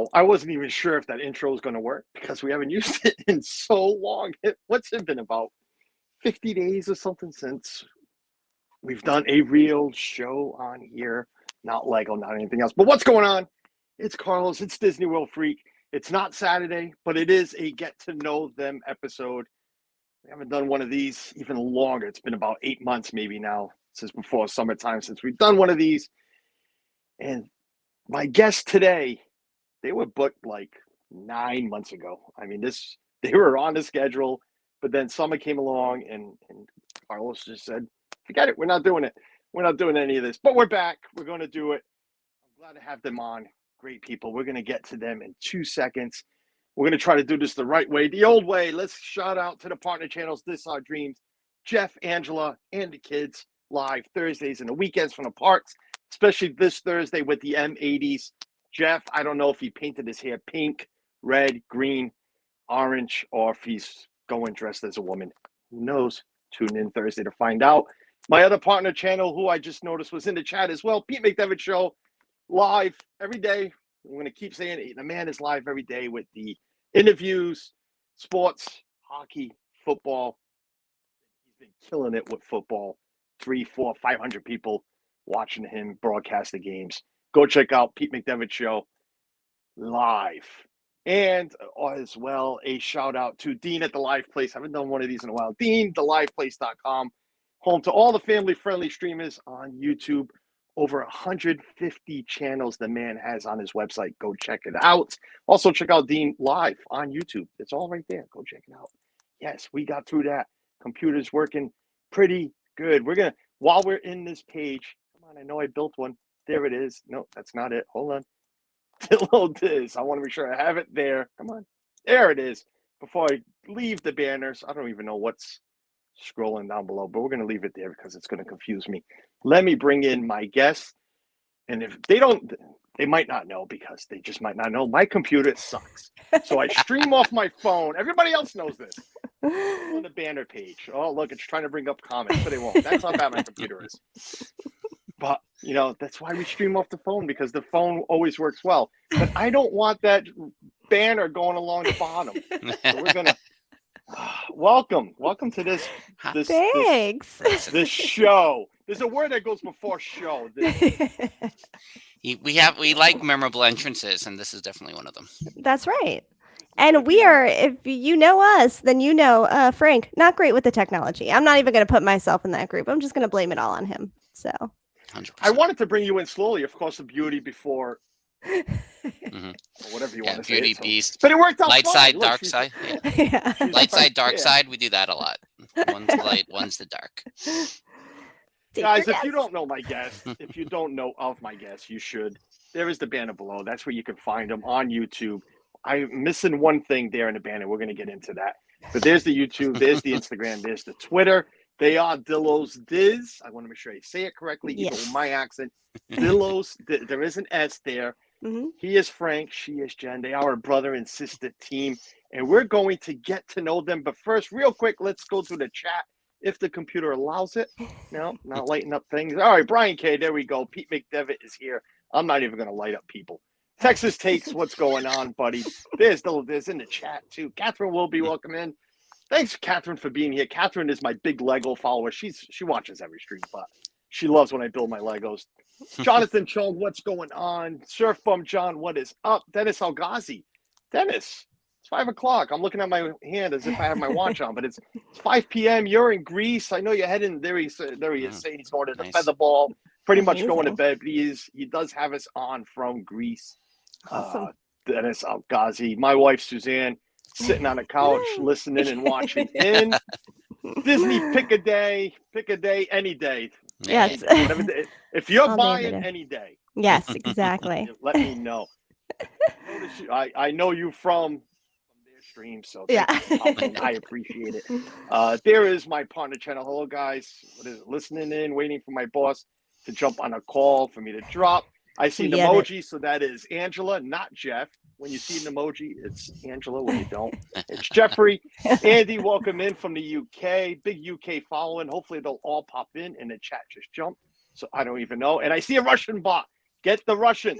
Wow, I wasn't even sure if that intro was going to work because we haven't used it in so long. What's it been, about 50 days or something since we've done a real show on here? Not Lego, not anything else. But what's going on? It's Carlos. It's Disney World Freak. It's not Saturday, but it is a get to know them episode. We haven't done one of these even longer. It's been about 8 months maybe now, since before summertime, since we've done one of these. And my guest today, they were booked like 9 months ago. I mean, they were on the schedule, but then summer came along and Carlos just said, forget it. We're not doing it. We're not doing any of this, but we're back. We're going to do it. I'm glad to have them on. Great people. We're going to get to them in 2 seconds. We're going to try to do this the right way, the old way. Let's shout out to the partner channels. This Our Dreams, Jeff, Angela, and the kids live Thursdays and the weekends from the parks, especially this Thursday with the M80s. Jeff, I don't know if he painted his hair pink, red, green, orange, or if he's going dressed as a woman. Who knows? Tune in Thursday to find out. My other partner channel, who I just noticed was in the chat as well, Pete McDevitt Show, live every day. I'm going to keep saying it. The man is live every day with the interviews, sports, hockey, football. He's been killing it with football. 300, 400, 500 people watching him broadcast the games. Go check out Pete McDevitt Show live. And as well, a shout out to Dean at The Live Place. I haven't done one of these in a while. Dean, theliveplace.com. Home to all the family-friendly streamers on YouTube. Over 150 channels the man has on his website. Go check it out. Also, check out Dean live on YouTube. It's all right there. Go check it out. Yes, we got through that. Computer's working pretty good. We're going to, while we're in this page, come on, I know I built one. There it is. No, that's not it. Hold on. Dillo Diz. I want to make sure I have it there. Come on. There it is. Before I leave the banners, I don't even know what's scrolling down below, but we're going to leave it there because it's going to confuse me. Let me bring in my guest. And if they don't, they might not know, because they just might not know. My computer sucks. So I stream off my phone. Everybody else knows this. On the banner page. Oh, look, it's trying to bring up comments, but it won't. That's how bad my computer is. But, you know, that's why we stream off the phone, because the phone always works well. But I don't want that banner going along the bottom. So we're going to welcome to this show. There's a word that goes before show. We like memorable entrances, and this is definitely one of them. That's right. And we are, if you know us, then you know Frank, not great with the technology. I'm not even going to put myself in that group. I'm just going to blame it all on him. So 100%. I wanted to bring you in slowly, of course, the beauty before or whatever you want to beauty say. Beast. But it worked out light fine. side, Look, dark side. Yeah. Light side, dark side. We do that a lot. One's the light, one's the dark. Guys, if you don't know my guest, if you don't know of my guest, you should. There is the banner below. That's where you can find them on YouTube. I'm missing one thing there in the banner. We're going to get into that. But there's the YouTube, there's the Instagram, there's the Twitter. They are Dillo's Diz. I want to make sure I say it correctly, even with my accent. Dillo's, there is an S there. Mm-hmm. He is Frank, she is Jen. They are a brother and sister team. And we're going to get to know them. But first, real quick, let's go to the chat, if the computer allows it. No, not lighting up things. All right, Brian K., there we go. Pete McDevitt is here. I'm not even going to light up people. Texas Takes, what's going on, buddy? There's in the chat, too. Catherine will be welcome in. Thanks, Catherine, for being here. Catherine is my big Lego follower. She watches every stream, but she loves when I build my Legos. Jonathan Chung, what's going on? Surf Bum John, what is up? Dennis Algazi. Dennis, it's 5 o'clock. I'm looking at my hand as if I have my watch on, but it's 5 p.m. You're in Greece. I know you're heading there. He is saying he's going to the Featherball. Pretty much going to bed, but he does have us on from Greece. Awesome. Dennis Algazi. My wife, Suzanne, sitting on a couch listening and watching in. Disney, pick a day, any day. Yes. Whatever day. If you're All buying day. any day. Yes, exactly. Let me know. I know you from their stream, so yeah. I appreciate it. There is my partner channel. Hello, guys. What is it? Listening in, waiting for my boss to jump on a call for me to drop. I see an emoji, so that is Angela, not Jeff. When you see an emoji, it's Angela. When you don't, it's Jeffrey. Andy, welcome in from the UK. Big UK following. Hopefully they'll all pop in, and the chat just jumped. So I don't even know. And I see a Russian bot. Get the Russians.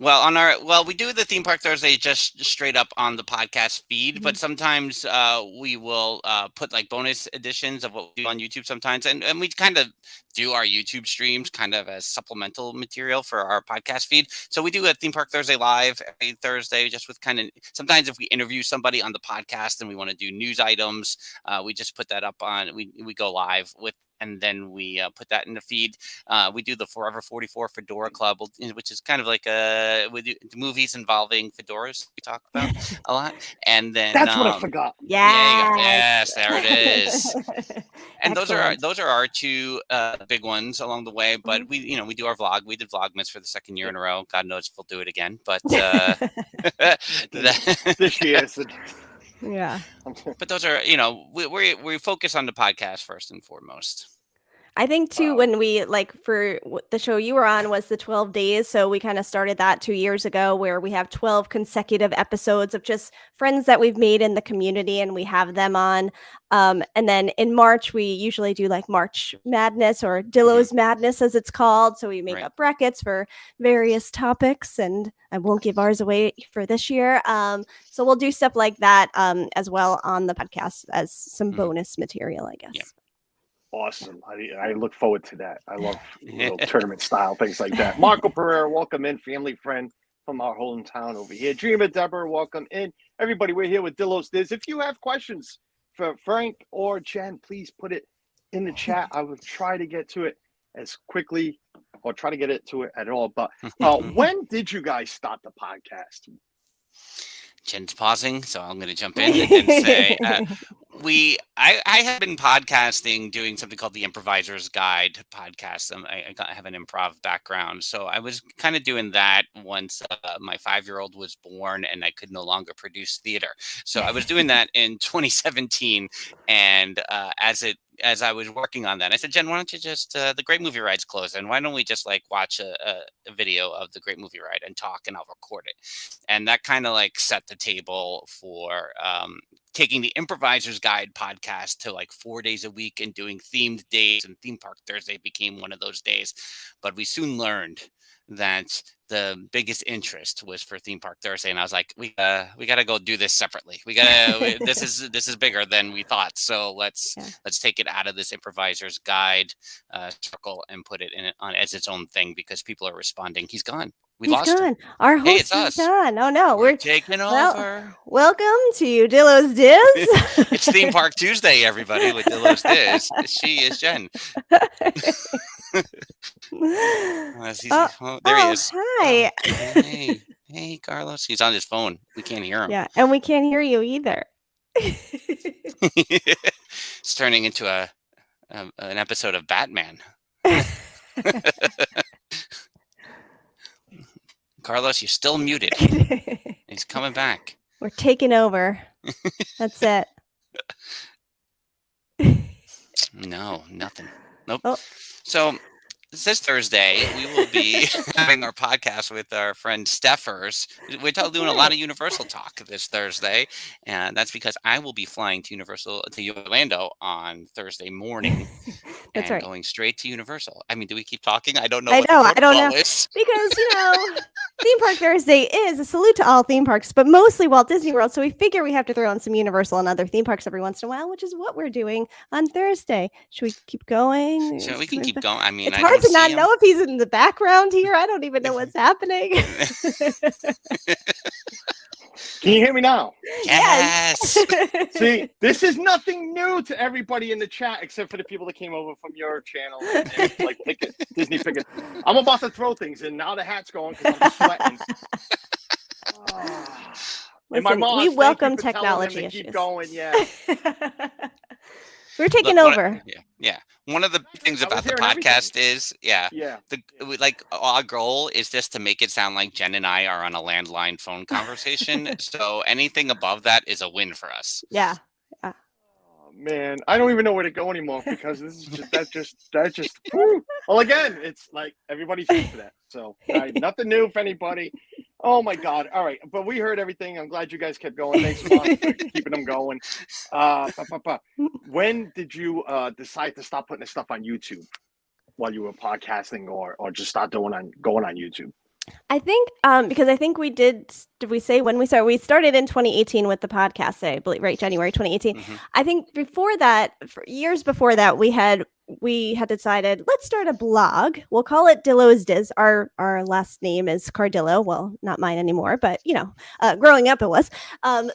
Well, we do the theme park Thursday just straight up on the podcast feed, but sometimes we will put like bonus editions of what we do on YouTube sometimes, and we kind of do our YouTube streams kind of as supplemental material for our podcast feed. So we do a theme park Thursday live every Thursday, just with kind of sometimes if we interview somebody on the podcast and we want to do news items, we just put that up on. We go live with. And then we put that in the feed. We do the Forever 44 Fedora Club, which is kind of like we do movies involving fedoras. We talk about a lot, and then That's what I forgot. yes, there it is. And Excellent. those are our two big ones along the way. But we do our vlog. We did Vlogmas for the second year in a row. God knows if we'll do it again. But This year, Yeah. but those are we focus on the podcast first and foremost. I think too, when we for the show you were on was the 12 days. So we kind of started that 2 years ago where we have 12 consecutive episodes of just friends that we've made in the community and we have them on. And then in March, we usually do like March Madness or Dillo's Madness as it's called. So we make up brackets for various topics and I won't give ours away for this year. So we'll do stuff like that as well on the podcast as some bonus material, I guess. Yeah. Awesome. I look forward to that. I love little tournament style things like that. Marco Pereira, welcome in, family friend from our hometown over here. Dreamer Deborah, welcome in. Everybody, we're here with Dillo's Diz. If you have questions for Frank or Jen, please put it in the chat. I will try to get to it as quickly or try to get it to it at all. But when did you guys start the podcast? Jen's pausing, so I'm going to jump in and say I have been podcasting, doing something called the Improviser's Guide podcast. I have an improv background, so I was kind of doing that once my 5-year-old was born and I could no longer produce theater. So I was doing that in 2017, and as I was working on that, I said, Jen, why don't you just the Great Movie Ride's closed, and why don't we just like watch a video of the Great Movie Ride and talk, and I'll record it. And that kind of like set the table for taking the Improviser's Guide podcast to like 4 days a week and doing themed days, and Theme Park Thursday became one of those days. But we soon learned that the biggest interest was for Theme Park Thursday, and I was like, we got to go do this separately. This is bigger than we thought. So let's take it out of this Improviser's Guide circle and put it on as its own thing, because people are responding. He's gone. We lost him. Our host it's us. is gone. Oh no, we're taking over. Welcome to Dillo's Diz. It's Theme Park Tuesday, everybody, with Dillo's Diz. She is Jen. There he is. Hi. Hey, Carlos. He's on his phone. We can't hear him. Yeah, and we can't hear you either. It's turning into an episode of Batman. Carlos, you're still muted. He's coming back. We're taking over. That's it. No, nothing. Nope. Oh. So this Thursday, we will be having our podcast with our friend Steffers. We're doing a lot of Universal talk this Thursday, and that's because I will be flying to Orlando on Thursday morning. That's and right. Going straight to Universal. I mean, do we keep talking? I don't know. I don't know. Is. Because, Theme Park Thursday is a salute to all theme parks, but mostly Walt Disney World. So we figure we have to throw in some Universal and other theme parks every once in a while, which is what we're doing on Thursday. Should we keep going? So we can keep going. I mean, it's hard to not know if he's in the background here. I don't even know what's happening. Can you hear me now? Yes. See, this is nothing new to everybody in the chat except for the people that came over from your channel and like Disney Picket. I'm about to throw things, and now the hat's going because I'm sweating. Listen, we welcome technology issues. Keep going, yeah. We're taking over. Yeah. One of the things about the podcast is, our goal is just to make it sound like Jen and I are on a landline phone conversation. So anything above that is a win for us. Yeah. Oh, man, I don't even know where to go anymore because this is that just. Whew. Well, again, it's like everybody's used to that. So nothing new for anybody. Oh my God! All right, but we heard everything. I'm glad you guys kept going. Thanks, Mom, for keeping them going. When did you decide to stop putting this stuff on YouTube while you were podcasting, or just start going on YouTube? I think because I think we did we say when we started? We started in 2018 with the podcast, I believe, right? January 2018. Mhm. I think before that, for years before that, we had decided, let's start a blog. We'll call it Dillo's Diz. Our last name is Cardillo. Well, not mine anymore, but growing up it was.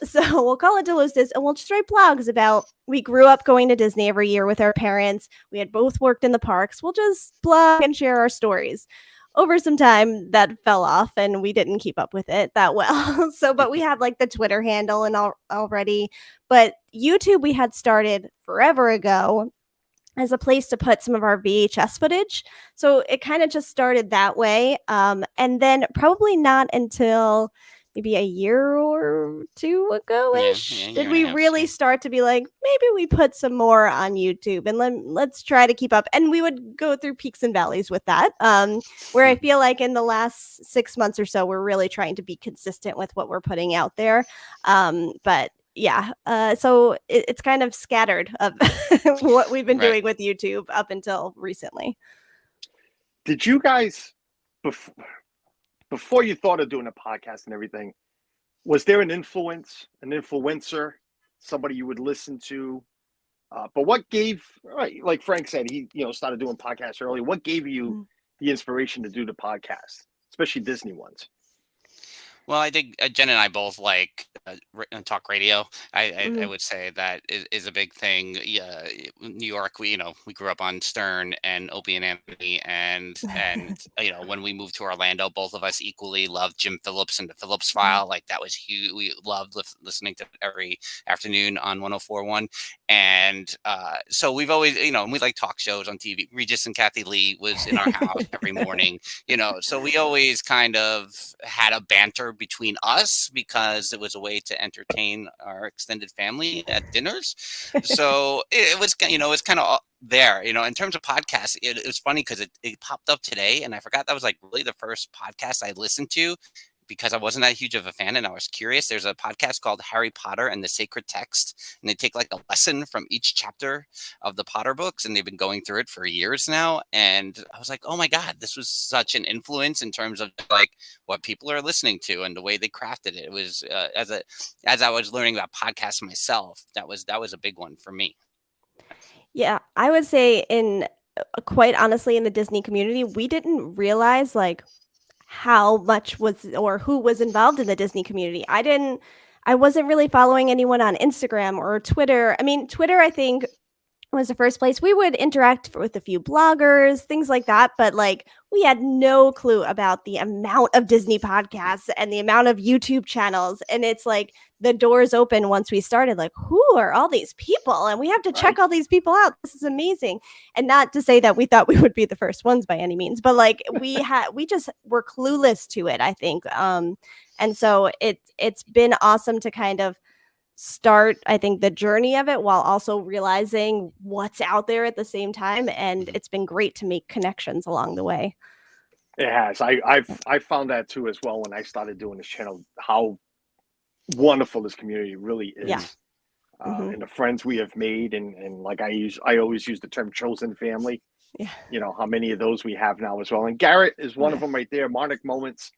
So we'll call it Dillo's Diz, and we'll just write blogs about. We grew up going to Disney every year with our parents. We had both worked in the parks. We'll just blog and share our stories. Over some time that fell off and we didn't keep up with it that well. So, but we had like the Twitter handle and already, but YouTube we had started forever ago as a place to put some of our VHS footage. So it kind of just started that way. And then probably not until maybe a year or two ago-ish year did and a we half, really yeah. start to be like, maybe we put some more on YouTube and let's try to keep up. And we would go through peaks and valleys with that. Where I feel like in the last 6 months or so, we're really trying to be consistent with what we're putting out there. But yeah, so it's kind of scattered of what we've been Right. doing with YouTube up until recently. Did you guys, before you thought of doing a podcast and everything, was there an influencer, somebody you would listen to? But what gave, right, like Frank said, he started doing podcasts early. What gave you the inspiration to do the podcast, especially Disney ones? Well, I think Jen and I both like talk radio. I would say that is a big thing. Yeah, New York, we grew up on Stern and Opie and Anthony, and when we moved to Orlando, both of us equally loved Jim Phillips and the Phillips File. Like that was huge. We loved listening to it every afternoon on 104.1, and so we've always and we like talk shows on TV. Regis and Kathy Lee was in our house every morning. So we always kind of had a banter between us because it was a way to entertain our extended family at dinners. So it was kind of there, in terms of podcasts. It was funny because it popped up today and I forgot that was like really the first podcast I listened to because I wasn't that huge of a fan and I was curious. There's a podcast called Harry Potter and the Sacred Text, and they take like a lesson from each chapter of the Potter books, and they've been going through it for years now. And I was like, oh my God, this was such an influence in terms of like what people are listening to and the way they crafted it. It was as I was learning about podcasts myself, that was a big one for me. Yeah, I would say quite honestly, in the Disney community, we didn't realize like how much was or who was involved in the Disney community. I wasn't really following anyone on Instagram or Twitter. I mean, Twitter, I think, was the first place we would interact with a few bloggers, things like that. But like, we had no clue about the amount of Disney podcasts and the amount of YouTube channels. And it's like the doors open once we started, like, who are all these people? And we have to check all these people out. This is amazing. And not to say that we thought we would be the first ones by any means, but like we just were clueless to it, I think. And so it's been awesome to kind of start, I think, the journey of it while also realizing what's out there at the same time. And it's been great to make connections along the way. It has. I found that too as well when I started doing this channel, how wonderful this community really is. Yeah. And the friends we have made, and like I always use the term chosen family. Yeah. How many of those we have now as well. And Garrett is one of them right there. Monarch Moments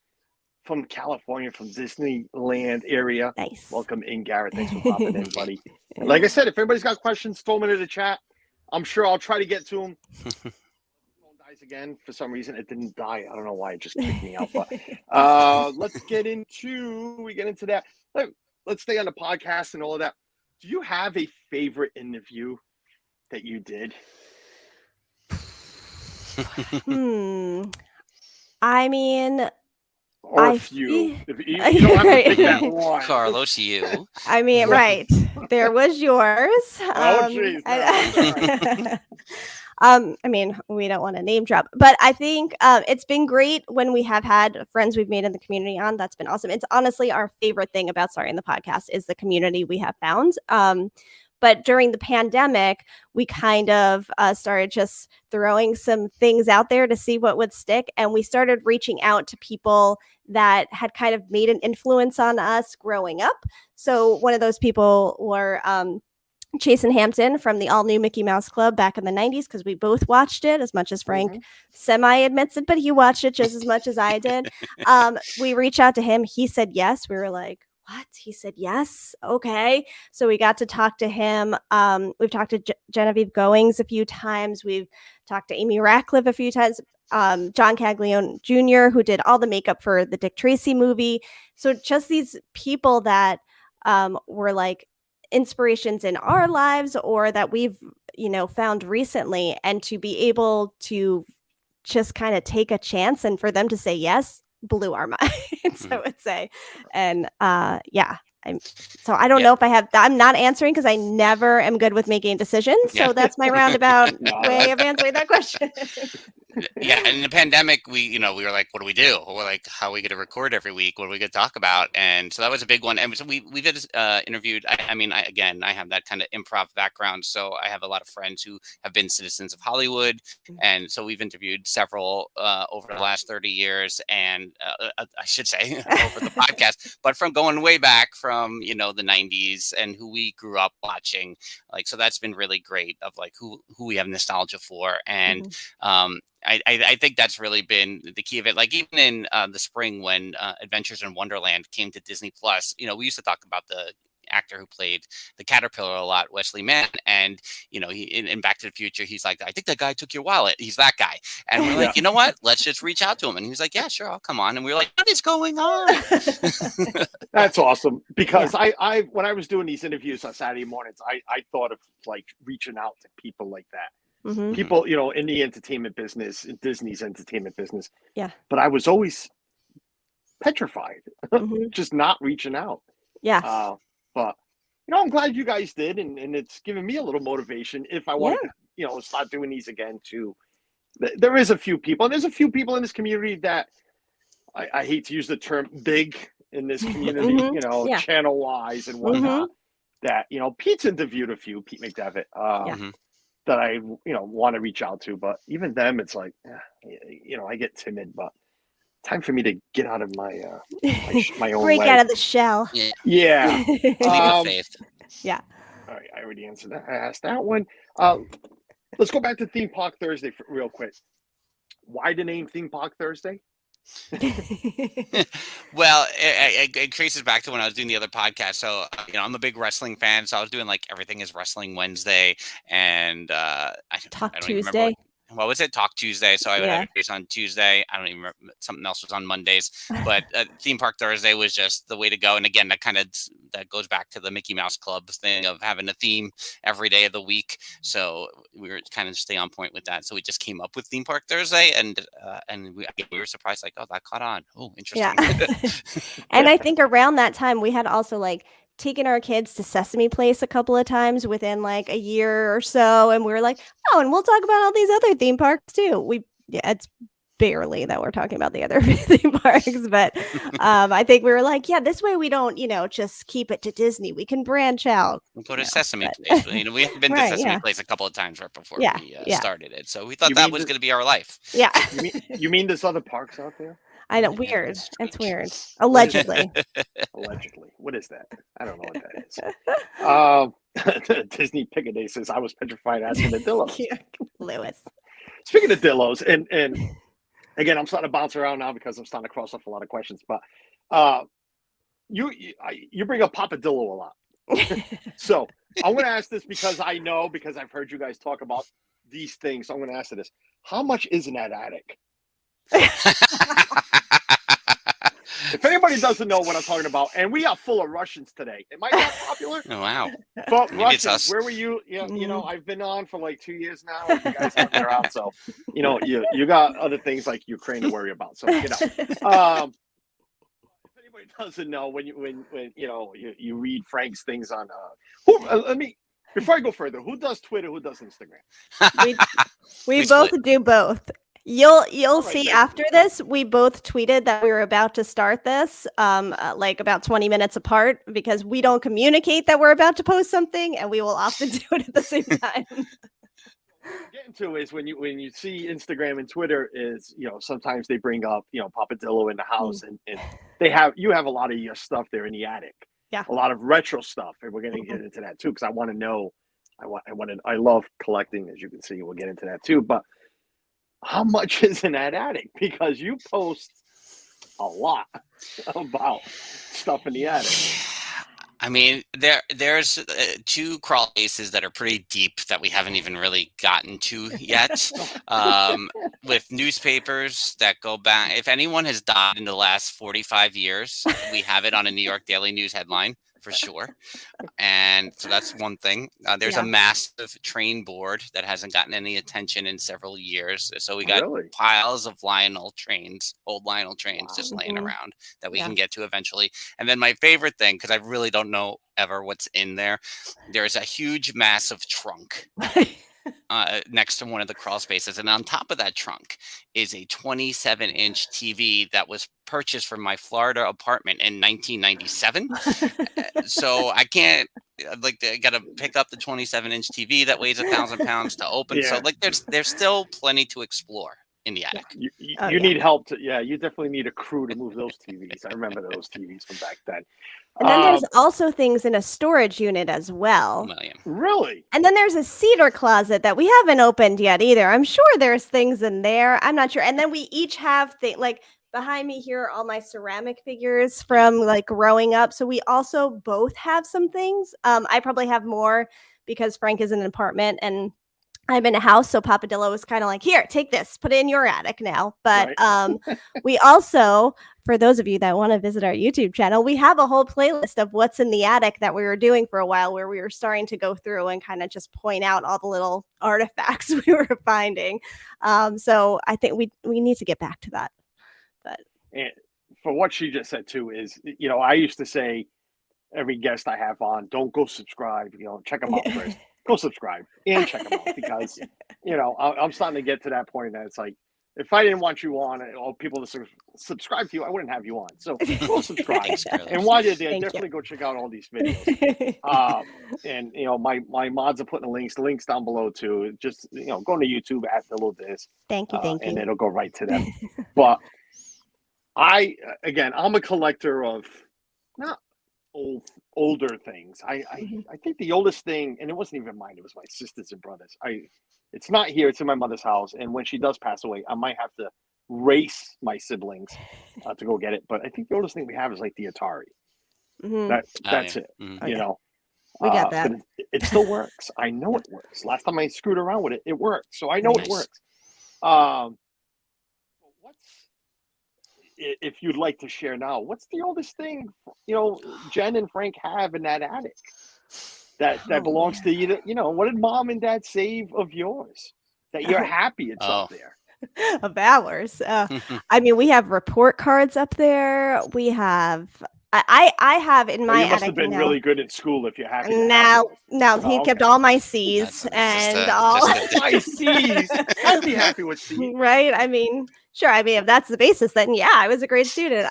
from California, from Disneyland area. Nice. Welcome in, Garrett. Thanks for popping in, buddy. And like I said, if anybody's got questions, throw them into the chat. I'm sure I'll try to get to them. Phone dies again for some reason. It didn't die. I don't know why it just kicked me out. But let's get into that. Let's stay on the podcast and all of that. Do you have a favorite interview that you did? I mean, or a few. You don't have to pick that one. Carlos, you. I mean, right. There was yours. Oh, jeez. I mean, we don't want to name drop, but I think it's been great when we have had friends we've made in the community on. That's been awesome. It's honestly our favorite thing about starting the podcast is the community we have found. But during the pandemic, we kind of started just throwing some things out there to see what would stick. And we started reaching out to people that had kind of made an influence on us growing up. So one of those people were Jason Hampton from the all new Mickey Mouse Club back in the 90s, because we both watched it, as much as Frank semi admits it, but he watched it just as much as I did. We reached out to him. He said yes. We were like, what? He said yes. Okay. So we got to talk to him. We've talked to Genevieve Goings a few times. We've talked to Amy Ratcliffe a few times. John Caglione Jr., who did all the makeup for the Dick Tracy movie. So just these people that were like inspirations in our lives, or that we've found recently, and to be able to just kind of take a chance and for them to say yes blew our minds, I would say. And yeah, so I don't know if I'm not answering, because I never am good with making decisions. So that's my roundabout way of answering that question. Yeah, and in the pandemic, we were like, what do we do? We're like, how are we going to record every week? What are we going to talk about? And so that was a big one. And so we did interviewed. I have that kind of improv background, so I have a lot of friends who have been citizens of Hollywood, and so we've interviewed several over the last 30 years, and I should say over the podcast, but from going way back from the 90s and who we grew up watching, like, so that's been really great, of like who we have nostalgia for. And I think that's really been the key of it. Like, even in the spring, when Adventures in Wonderland came to Disney Plus, we used to talk about the actor who played the Caterpillar a lot, Wesley Mann, and he in Back to the Future, he's like, I think that guy took your wallet. He's that guy. And we're like, you know what? Let's just reach out to him. And he's like, yeah, sure, I'll come on. And we were like, what is going on? That's awesome, because I when I was doing these interviews on Saturday mornings, I thought of like reaching out to people like that. People, in the entertainment business, in Disney's entertainment business. Yeah. But I was always petrified, just not reaching out. Yeah. But I'm glad you guys did, and it's given me a little motivation if I want to, start doing these again too. There is a few people, and there's a few people in this community that I hate to use the term big in this community, channel wise and whatnot. That Pete's interviewed a few, Pete McDevitt. That I want to reach out to, but even them, it's like, I get timid. But time for me to get out of my my own break out of the shell. Yeah. Faith. Yeah. All right, I already answered that. I asked that one. Let's go back to Theme Park Thursday real quick. Why the name Theme Park Thursday? Well, it traces back to when I was doing the other podcast. So I'm a big wrestling fan, so I was doing like Everything is Wrestling Wednesday, and Talk I don't Tuesday. even remember what was it? Talk Tuesday. So I would have a on Tuesday. I don't even remember, something else was on Mondays, but Theme Park Thursday was just the way to go. And again, that goes back to the Mickey Mouse Club thing of having a theme every day of the week. So we were kind of stay on point with that. So we just came up with Theme Park Thursday, and we were surprised, like, oh, that caught on. Oh, interesting. Yeah. And I think around that time we had also like taken our kids to Sesame Place a couple of times within like a year or so, and we were like, oh, and we'll talk about all these other theme parks too. It's barely that we're talking about the other theme parks, but I think we were like, yeah, this way we don't just keep it to Disney, we can branch out. We'll go to Sesame Place. We have been to Sesame Place a couple of times right before we started it, so we thought that was going to be our life. Yeah. You mean there's other parks out there? I know, weird. It's weird. Allegedly. Allegedly. What is that? I don't know what that is. Disney Piccadilly says I was petrified asking the Dillos. Lewis. Speaking of Dillos, and again, I'm starting to bounce around now because I'm starting to cross off a lot of questions, but you bring up Papa Dillo a lot. So I'm going to ask this because I've heard you guys talk about these things. So I'm going to ask you this. How much is in that attic? If anybody doesn't know what I'm talking about, and we are full of Russians today. Am I not popular? Oh, wow. But Russians, where were you? I've been on for like 2 years now. You guys haven't been around, so you got other things like Ukraine to worry about. So if anybody doesn't know, when you read Frank's things on before I go further, who does Twitter? Who does Instagram? We both do both. You'll see after this, we both tweeted that we were about to start this like about 20 minutes apart, because we don't communicate that we're about to post something, and we will often do it at the same time. What we're getting to is when you see Instagram and Twitter is, sometimes they bring up, Papa Dillo in the house, and you have a lot of your stuff there in the attic. Yeah. A lot of retro stuff, and we're going to get into that too, because I want to know I love collecting, as you can see. We'll get into that too. But how much is in that attic? Because you post a lot about stuff in the attic. I mean, there's two crawl spaces that are pretty deep that we haven't even really gotten to yet. With newspapers that go back. If anyone has died in the last 45 years, we have it on a New York Daily News headline for sure. And so that's one thing. There's a massive train board that hasn't gotten any attention in several years. So we got Really? piles of Lionel trains, old Lionel trains, just laying around that we can get to eventually. And then my favorite thing, because I really don't know ever what's in there, there's a huge, massive trunk next to one of the crawl spaces. And on top of that trunk is a 27-inch TV that was purchased from my Florida apartment in 1997. So I can't, I got to pick up the 27-inch TV that weighs 1,000 pounds to open. So like there's still plenty to explore in the attic. You need help to, you definitely need a crew to move those TVs. I remember those TVs from back then. And then there's also things in a storage unit as well. Really? And then there's a cedar closet that we haven't opened yet either. I'm sure there's things in there. I'm not sure. And then we each have things like behind me here are all my ceramic figures from like growing up. So we also both have some things. I probably have more because Frank is in an apartment and I'm in a house. So Papa Dillo was kind of like, here, take this, put it in your attic now. But we also, for those of you that want to visit our YouTube channel, we have a whole playlist of what's in the attic that we were doing for a while, where we were starting to go through and kind of just point out all the little artifacts we were finding. So I think we need to get back to that. But and for what she just said too is, I used to say every guest I have on, don't go subscribe, check them out first. Go subscribe and check them out because, I'm starting to get to that point that it's like, if I didn't want you on or people to subscribe to you, I wouldn't have you on. So go subscribe. And while you're there, definitely go check out all these videos. And, my mods are putting the links down below too. Just, go to YouTube at Dillo This. Thank you. And it'll go right to them. But I'm a collector of not older things. I think the oldest thing, and it wasn't even mine, it was my sisters and brothers. It's not here, it's in my mother's house, and when she does pass away, I might have to race my siblings to go get it. But I think the oldest thing we have is like the Atari. That's it. We got that. But it still works. I know it works. Last time I screwed around with it, it worked. So I know it works. If you'd like to share now, what's the oldest thing Jen and Frank have in that attic that belongs to you? What did mom and dad save of yours that you're happy it's up there? Of ours. I mean, we have report cards up there. We have I have in my you must attic have been now, really good at school if you're happy. He kept all my C's all my C's. I'd be happy with C's. Right? I mean, sure. I mean, if that's the basis, then yeah, I was a great student.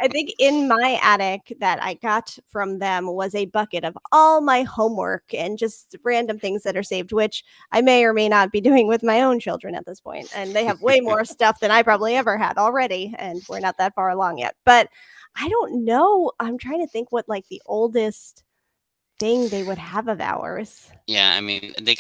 I think in my attic that I got from them was a bucket of all my homework and just random things that are saved, which I may or may not be doing with my own children at this point. And they have way more stuff than I probably ever had already. And we're not that far along yet. But I don't know. I'm trying to think what like the oldest thing they would have of ours. Yeah, I mean, they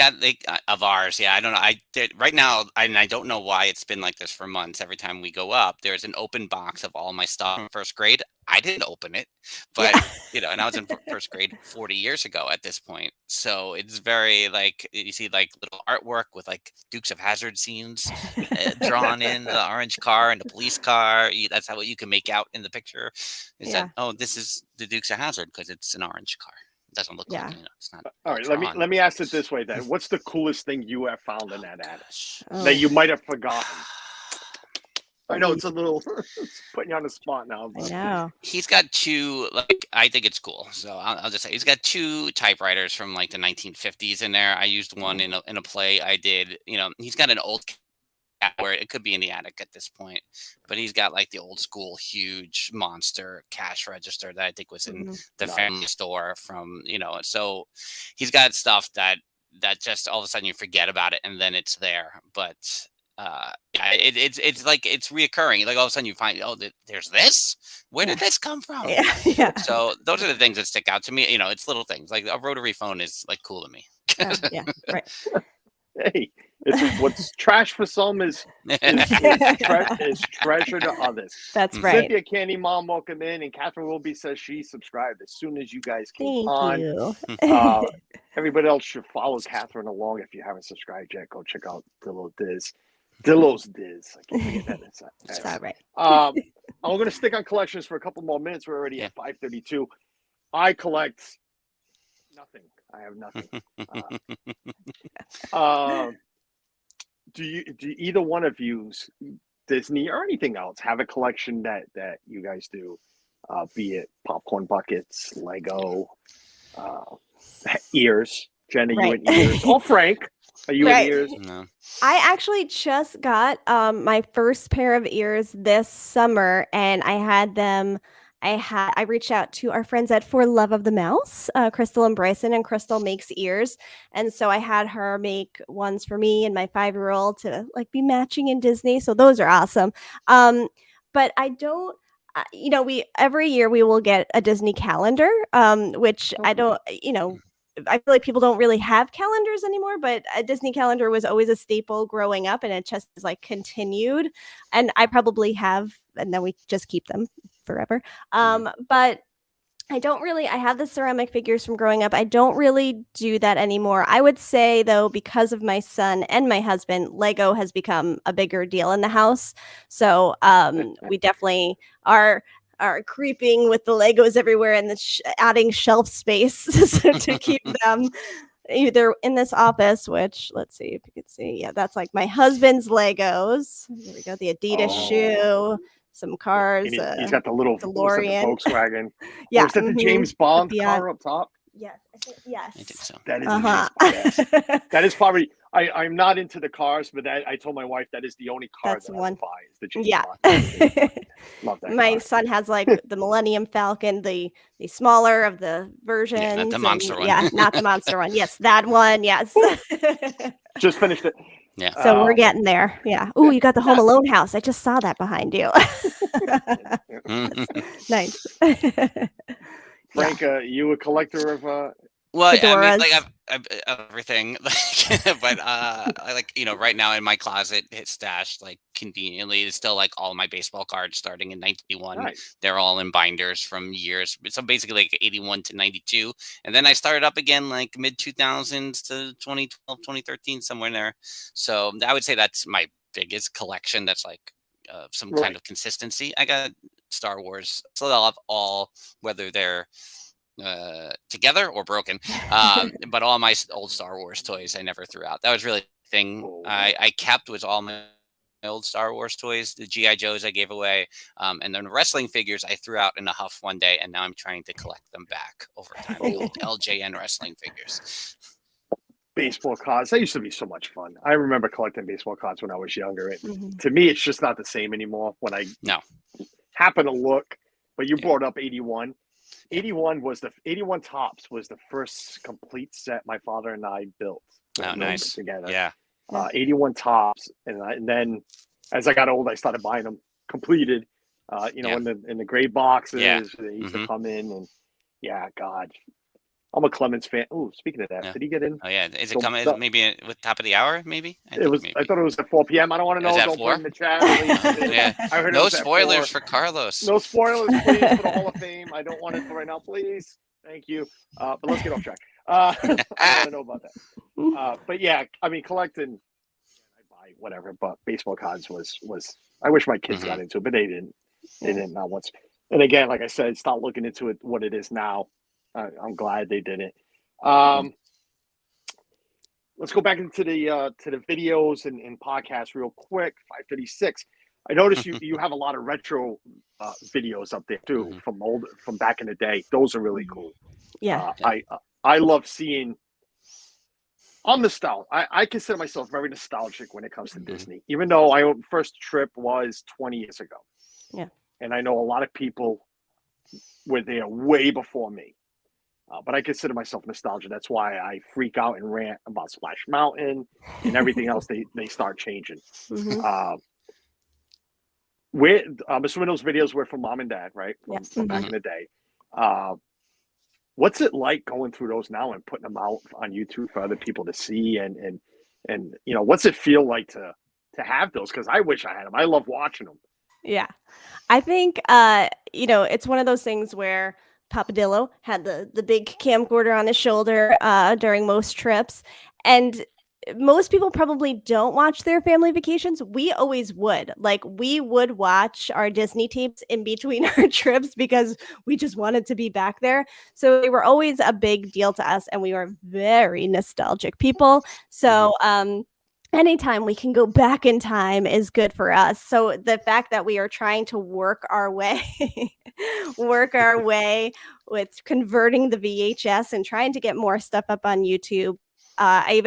of ours. Yeah, I don't know. I did right now, and I don't know why it's been like this for months. Every time we go up, there's an open box of all my stuff from first grade. I didn't open it, but and I was in first grade 40 years ago at this point. So it's very like you see like little artwork with like Dukes of Hazzard scenes drawn in the orange car and the police car. That's how you can make out in the picture. Is that this is the Dukes of Hazzard because it's an orange car. It doesn't look like it's not. All right, let me ask it this way then. What's the coolest thing you have found in that attic that you might have forgotten? I know it's a little it's putting you on the spot now. I know. He's got two, like, I think it's cool. So I'll just say he's got two typewriters from like the 1950s in there. I used one in a play I did. He's got an old where it could be in the attic at this point, but he's got like the old school huge monster cash register that I think was in the family store from so he's got stuff that just all of a sudden you forget about it and then it's there. But yeah, it's like it's reoccurring. Like all of a sudden you find, oh, there's this. Where did this come from? Yeah. So those are the things that stick out to me. It's little things like a rotary phone is like cool to me. Yeah. Right. Hey, it's what's trash for some is treasure to others. That's Mhm. right. Cynthia Candy Mom, welcome in, and Catherine Wilby says she subscribed as soon as you guys came Thank on. you. Everybody else should follow Catherine along if you haven't subscribed yet. Go check out Dillo Diz. Dillo's Diz. I can't forget that. It's all right. I'm going to stick on collections for a couple more minutes. We're already at 5:32. I collect nothing. I have nothing. Do either one of you, Disney or anything else, have a collection that you guys do? Be it popcorn buckets, Lego, ears. Jenna, you Right. in ears? Oh, Frank, are you Right. in ears? No. I actually just got my first pair of ears this summer, and I had them. I reached out to our friends at For Love of the Mouse, Crystal and Bryson, and Crystal makes ears, and so I had her make ones for me and my 5-year-old to like be matching in Disney. So those are awesome. But I don't. We every year we will get a Disney calendar, which I don't. I feel like people don't really have calendars anymore, but a Disney calendar was always a staple growing up, and it just is like continued. And I probably have, and then we just keep them forever. But I have the ceramic figures from growing up. I don't really do that anymore. I would say though, because of my son and my husband, Lego has become a bigger deal in the house. So we definitely are creeping with the Legos everywhere and adding shelf space to keep them either in this office, which let's see if you can see. Yeah, that's like my husband's Legos. Here we go. The Adidas shoe, some cars. He's got the little DeLorean. Volkswagen. Yeah. Is that the James Bond car up top? Yes. Yes. I think so. That is the James Bond. Yes. That is probably. I'm not into the cars, but I told my wife that is the only car That's that one. I would buy is the James Yeah. Bond. Love that. My car. son has like the Millennium Falcon, the smaller of the versions. Yeah, not the monster one. Yeah, not the monster one. Yes, that one. Yes. Just finished it. Yeah. So we're getting there. Yeah. Ooh, you got the Home Alone house. I just saw that behind you. Nice. Frank, you a collector of Well, I mean, Fedoras. like I've everything, but I like right now in my closet, it's stashed like conveniently. It's still like all my baseball cards starting in 91. Nice. They're all in binders from years. So basically like 81 to 92, and then I started up again like mid 2000s to 2012, 2013, somewhere in there. So I would say that's my biggest collection. That's like some kind of consistency. I got Star Wars, so they'll have all, whether they're together or broken, but all my old Star Wars toys I never threw out. That was really the thing I kept, was all my old Star Wars toys. The GI Joes I gave away, and then the wrestling figures I threw out in a huff one day, and now I'm trying to collect them back over time. The old LJN wrestling figures. Baseball cards. That used to be so much fun. I remember collecting baseball cards when I was younger. To me, it's just not the same anymore. When I happen to look, but you brought up 81. 81 Tops was the first complete set my father and I built. Oh, nice. Together. Yeah. 81 Tops, and then as I got old, I started buying them completed. In the gray boxes. Yeah. They used to come in, and God, I'm a Clemens fan. Oh, speaking of that, did he get in? Oh yeah, is it coming? Maybe with top of the hour? Maybe. I thought it was at 4 p.m. I don't want to know. Don't put it in the chat. Yeah. I heard no spoilers for Carlos. No spoilers, please, for the Hall of Fame. I don't want it right now, please. Thank you. But let's get off track. I don't want to know about that. But yeah, I mean, collecting, I buy whatever. But baseball cards was. I wish my kids got into it, but they didn't. They didn't. Not once. And again, like I said, start looking into it. What it is now. I'm glad they did it. Let's go back into the videos and podcasts real quick. 5:36. I noticed you have a lot of retro videos up there too, from back in the day. Those are really cool. Yeah. I love seeing. I'm nostalgic. I consider myself very nostalgic when it comes to Disney, even though my first trip was 20 years ago. Yeah. And I know a lot of people were there way before me. But I consider myself nostalgic. That's why I freak out and rant about Splash Mountain and everything else. They start changing. Mhm. Where I'm assuming those videos were from mom and dad, right? From back Mhm. in the day. What's it like going through those now and putting them out on YouTube for other people to see? And what's it feel like to have those? Because I wish I had them. I love watching them. Yeah. I think it's one of those things where Papa Dillo had the big camcorder on his shoulder during most trips, and most people probably don't watch their family vacations. We always would. Like, we would watch our Disney tapes in between our trips because we just wanted to be back there. So they were always a big deal to us, and we were very nostalgic people. So anytime we can go back in time is good for us. So the fact that we are trying to work our way with converting the VHS and trying to get more stuff up on YouTube. I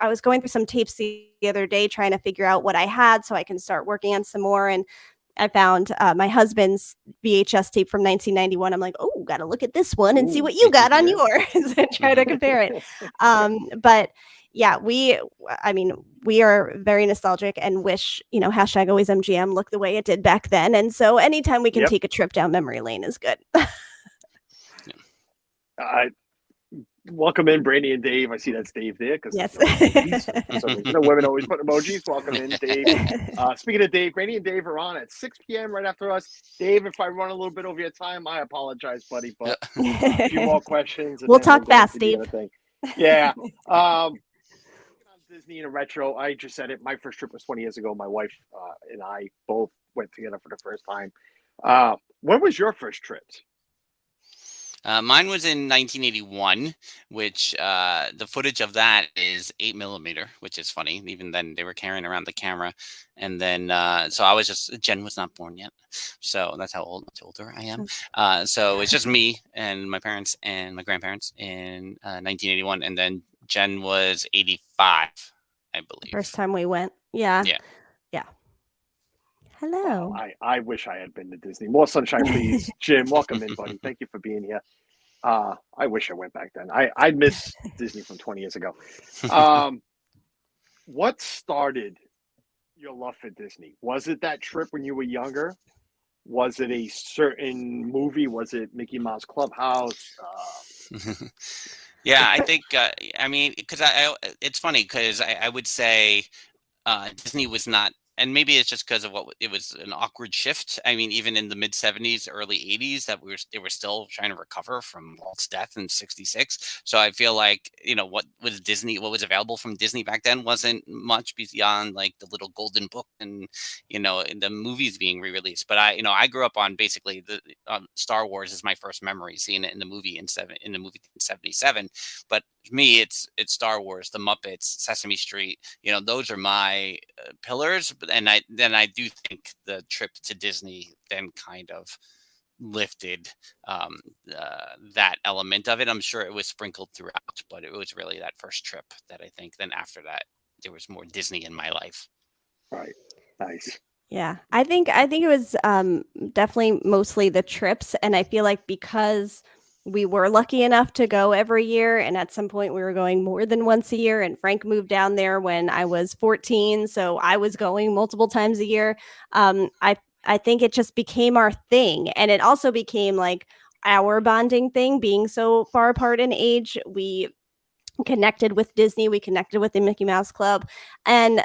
was going through some tapes the other day trying to figure out what I had so I can start working on some more, and I found my husband's VHS tape from 1991. I'm like, oh, got to look at this one and see what you got on Yeah. yours and try to compare it. But yeah, we are very nostalgic and wish, hashtag always MGM looked the way it did back then. And so anytime we can Yep. take a trip down memory lane is good. Welcome in, Brandy and Dave. I see that's Dave there because Yes. the women always put emojis. Welcome in, Dave. Speaking of Dave, Brandy and Dave are on at 6 p.m. right after us. Dave, if I run a little bit over your time, I apologize, buddy. But a few more questions. And We'll then talk go fast, into the Dave. other thing. Yeah. On Disney and retro, I just said it. My first trip was 20 years ago. My wife and I both went together for the first time. When was your first trip? Mine was in 1981, which the footage of that is 8mm, which is funny. Even then, they were carrying around the camera. And then, so I was Jen was not born yet. So that's how much older I am. So it's just me and my parents and my grandparents in 1981. And then Jen was 85, I believe. First time we went. Yeah. Yeah. Hello. Wow, I wish I had been to Disney. More sunshine, please. Jim, welcome in, buddy. Thank you for being here. I wish I went back then. I miss Disney from 20 years ago. What started your love for Disney? Was it that trip when you were younger? Was it a certain movie? Was it Mickey Mouse Clubhouse? Yeah, I think, because it's funny because I would say Disney was not, and maybe it's just because of it was an awkward shift. I mean, even in the mid 70s, early 80s, they were still trying to recover from Walt's death in 66. So I feel like, what was available from Disney back then wasn't much beyond like the little golden book and, the movies being re-released. But I grew up on basically the Star Wars is my first memory, seeing it in the movie in 77. But me, it's Star Wars, the Muppets, Sesame Street. Those are my pillars. And I do think the trip to Disney then kind of lifted that element of it. I'm sure it was sprinkled throughout, but it was really that first trip that I think. Then after that, there was more Disney in my life. Right. Nice. Yeah, I think it was definitely mostly the trips, and I feel like because we were lucky enough to go every year, and at some point we were going more than once a year, and Frank moved down there when I was 14, so I was going multiple times a year. I think it just became our thing, and it also became like our bonding thing. Being so far apart in age, we connected with Disney, we connected with the Mickey Mouse Club, and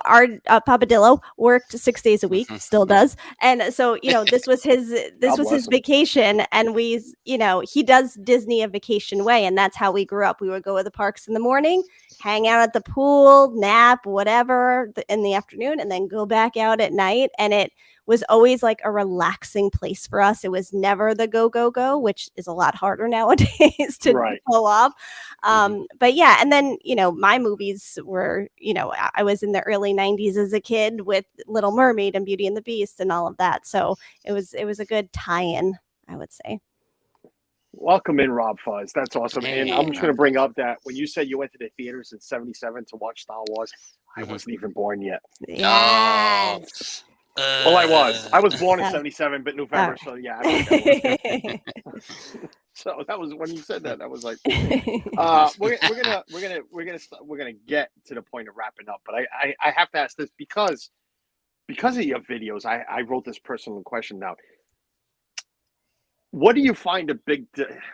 our Papa Dillo worked 6 days a week, still does, and so this was his vacation, and he does Disney a vacation way, and that's how we grew up. We would go to the parks in the morning, hang out at the pool, nap, whatever in the afternoon, and then go back out at night, and it was always like a relaxing place for us. It was never the go, which is a lot harder nowadays to pull off. But yeah, and then, my movies were, I was in the early 90s as a kid with Little Mermaid and Beauty and the Beast and all of that. So it was a good tie-in, I would say. Welcome in, Rob Fuzz. That's awesome. Hey, and I'm just going to bring up that when you said you went to the theaters in 77 to watch Star Wars, I wasn't even born yet. Yes. Well, I was born in 77, but November. So yeah. So that was when you said that. That was like, we're gonna get to the point of wrapping up. But I have to ask this because of your videos. I wrote this personal question now. What do you find a big?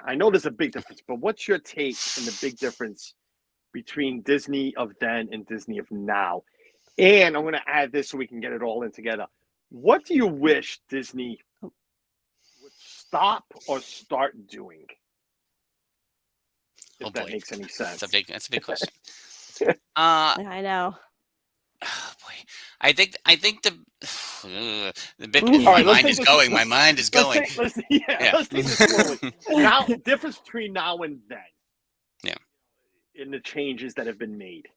I know there's a big difference, but what's your take on the big difference between Disney of then and Disney of now? And I'm going to add this so we can get it all in together. What do you wish Disney would stop or start doing? If that makes any sense. That's a big question. I know. Oh boy, I think the big. All right, my mind is going. My mind is going. Let's take this slowly. Now, difference between now and then. Yeah. In the changes that have been made.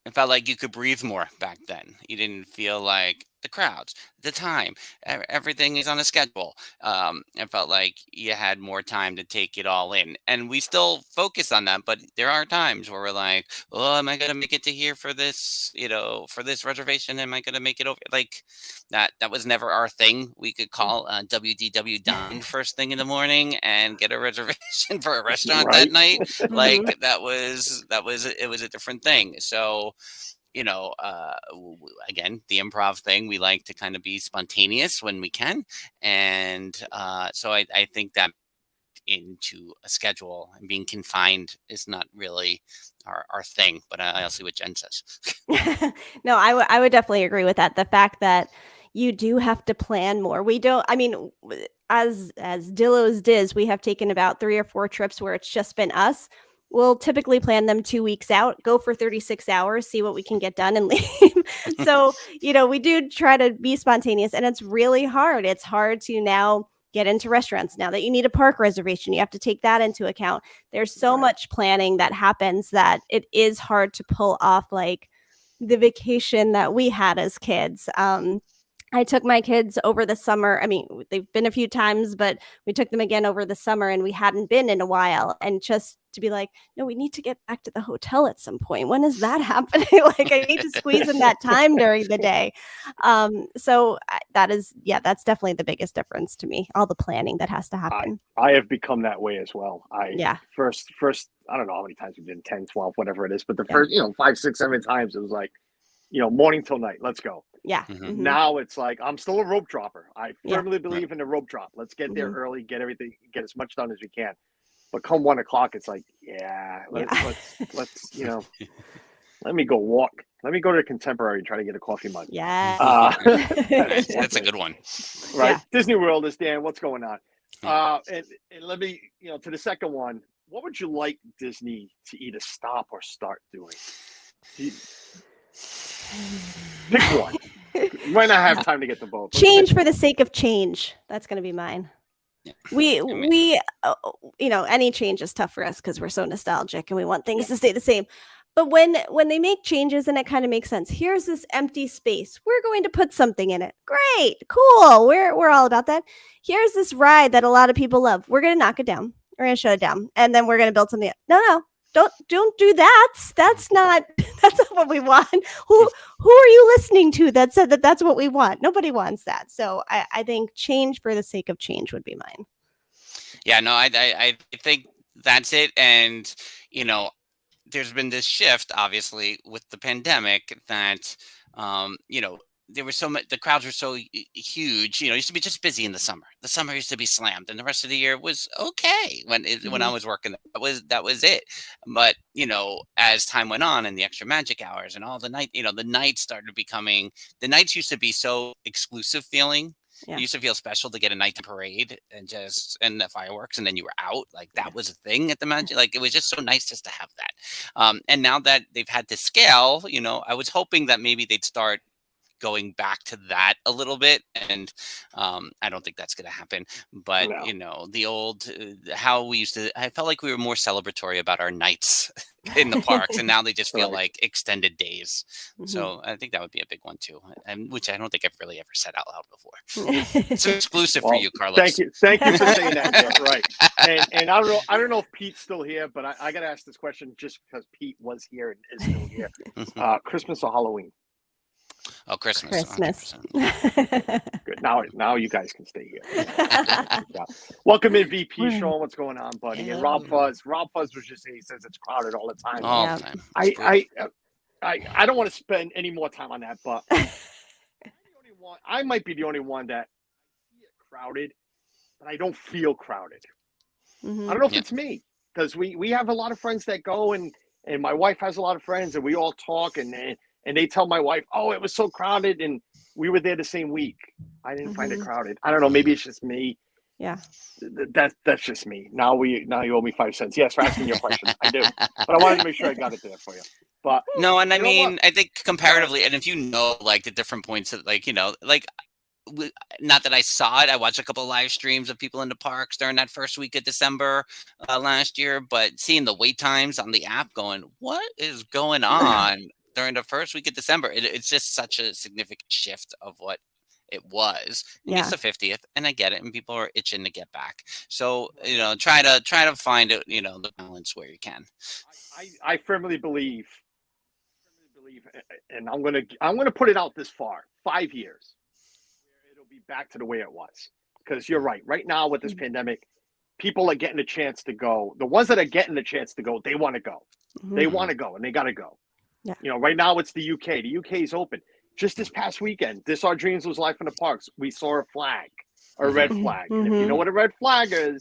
It felt like you could breathe more back then. You didn't feel like the crowds, the time, everything is on a schedule. It felt like you had more time to take it all in. And we still focus on that, but there are times where we're like, oh, am I going to make it to here for this, for this reservation? Am I going to make it over? Like that was never our thing. We could call WDW down first thing in the morning and get a reservation for a restaurant that night. Like it was a different thing. So, again, the improv thing, we like to kind of be spontaneous when we can. And so I think that into a schedule and being confined is not really our thing, but I'll see what Jen says. No, I would definitely agree with that. The fact that you do have to plan more. We don't, I mean, as Dillo's Diz, we have taken about 3 or 4 trips where it's just been us. We'll typically plan them 2 weeks out, go for 36 hours, see what we can get done and leave. So, we do try to be spontaneous, and it's really hard. It's hard to now get into restaurants. Now that you need a park reservation, you have to take that into account. There's so much planning that happens that it is hard to pull off like the vacation that we had as kids. I took my kids over the summer. I mean, they've been a few times, but we took them again over the summer and we hadn't been in a while. And just to be like, no, we need to get back to the hotel at some point. When is that happening? Like, I need to squeeze in that time during the day. So that's definitely the biggest difference to me. All the planning that has to happen. I have become that way as well. First, I don't know how many times we've been 10, 12, whatever it is, but the first, 5, 6, 7 times it was like, morning till night, let's go. Yeah. Mm-hmm. Now it's like, I'm still a rope dropper. I firmly believe in the rope drop. Let's get there early, get as much done as we can. But come 1 o'clock, it's like, let's let me go walk. Let me go to the Contemporary and try to get a coffee mug. Yeah. That's a good one. Right. Yeah. Disney World is Dan. What's going on? And let me, to the second one, what would you like Disney to either stop or start doing? Pick one. You might not have time to get to both. Change for the sake of change. That's going to be mine. Yeah. We any change is tough for us because we're so nostalgic and we want things to stay the same. But when they make changes and it kind of makes sense, here's this empty space. We're going to put something in it. Great, cool. We're all about that. Here's this ride that a lot of people love. We're going to knock it down. We're going to shut it down, and then we're going to build something up. No. Don't do that. That's not what we want. Who are you listening to that said that that's what we want? Nobody wants that. So I think change for the sake of change would be mine. Yeah, no, I think that's it. And, there's been this shift, obviously, with the pandemic that, there was so much, the crowds were so huge, it used to be just busy in the summer. The summer used to be slammed and the rest of the year was okay when I was working. That was it. But, as time went on and the extra magic hours and all the night, the nights started becoming, the nights used to be so exclusive feeling. Yeah. It used to feel special to get a night to parade and the fireworks, and then you were out. Like that was a thing at the magic. Like it was just so nice just to have that. And now that they've had to scale, I was hoping that maybe they'd start going back to that a little bit, and I don't think that's going to happen. But the old how we used to, I felt like we were more celebratory about our nights in the parks, and now they just feel like extended days. So I think that would be a big one too, and which I don't think I've really ever said out loud before. It's exclusive for you, Carlos. Thank you for saying that. Yeah, right. And I don't know if Pete's still here, but I got to ask this question just because Pete was here and is still here. Christmas or Halloween? Oh, Christmas. Christmas. 100%. Good. Now you guys can stay here. Yeah. Welcome in, VP Right. Sean. What's going on, buddy? And Rob Fuzz. Rob Fuzz was just saying he says it's crowded all the time. All Yeah. the time. It's brutal. I don't want to spend any more time on that, but I might be the only one that see it crowded, but I don't feel crowded. Mhm. I don't know if Yeah. it's me, because we have a lot of friends that go, and my wife has a lot of friends, and we all talk, and they tell my wife, oh, it was so crowded, and we were there the same week. I didn't find it Mhm. crowded. I don't know. Maybe it's just me. Yeah. That's just me. Now you owe me 5 cents. Yes, for asking your question. I do, but I wanted to make sure I got it there for you. But No, and I you know what? mean, I think comparatively, and if you know, like the different points that, like, like, not that I saw it, I watched a couple of live streams of people in the parks during that first week of December last year, but seeing the wait times on the app, going, what is going on during the first week of December? It's just such a significant shift of what it was. Yeah. It's the 50th, and I get it, and people are itching to get back. So try to find it, the balance where you can. I firmly believe, and I'm gonna put it out this far, 5 years, it'll be back to the way it was. Because you're right. Right now with this pandemic, people are getting a chance to go. The ones that are getting the chance to go, they want to go. They Mhm. want to go, and they got to go. Yeah. Right now it's the UK. The UK is open. Just this past weekend, This Our Dreams was live in the parks. We saw a flag, a red flag. And if you know what a red flag is,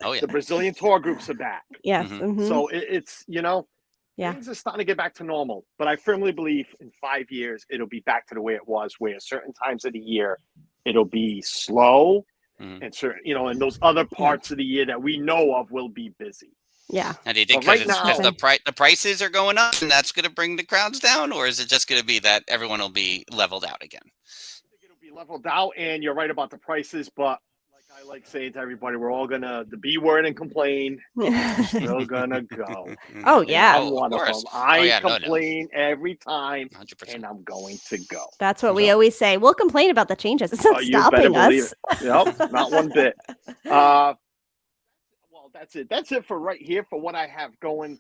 Oh yeah. the Brazilian tour groups are back. Yes. Mhm. Mhm. So it's Yeah. things are starting to get back to normal. But I firmly believe in 5 years it'll be back to the way it was, where certain times of the year it'll be slow, Mhm. and certain and those other parts of the year that we know of will be busy. Yeah. Now, do you think But right because now- the prices are going up and that's going to bring the crowds down, or is it just going to be that everyone will be leveled out again? I think it'll be leveled out, and you're right about the prices, but like I like saying to everybody, we're all gonna the B word and complain. Still gonna go. Oh yeah. I'm one of course. them. I yeah, no. complain every time, 100%. and I'm going to go. That's what we always say. We'll complain about the changes. It's not You better stopping believe us. it. Yep, not one bit. Well, that's it. That's it for right here for what I have going,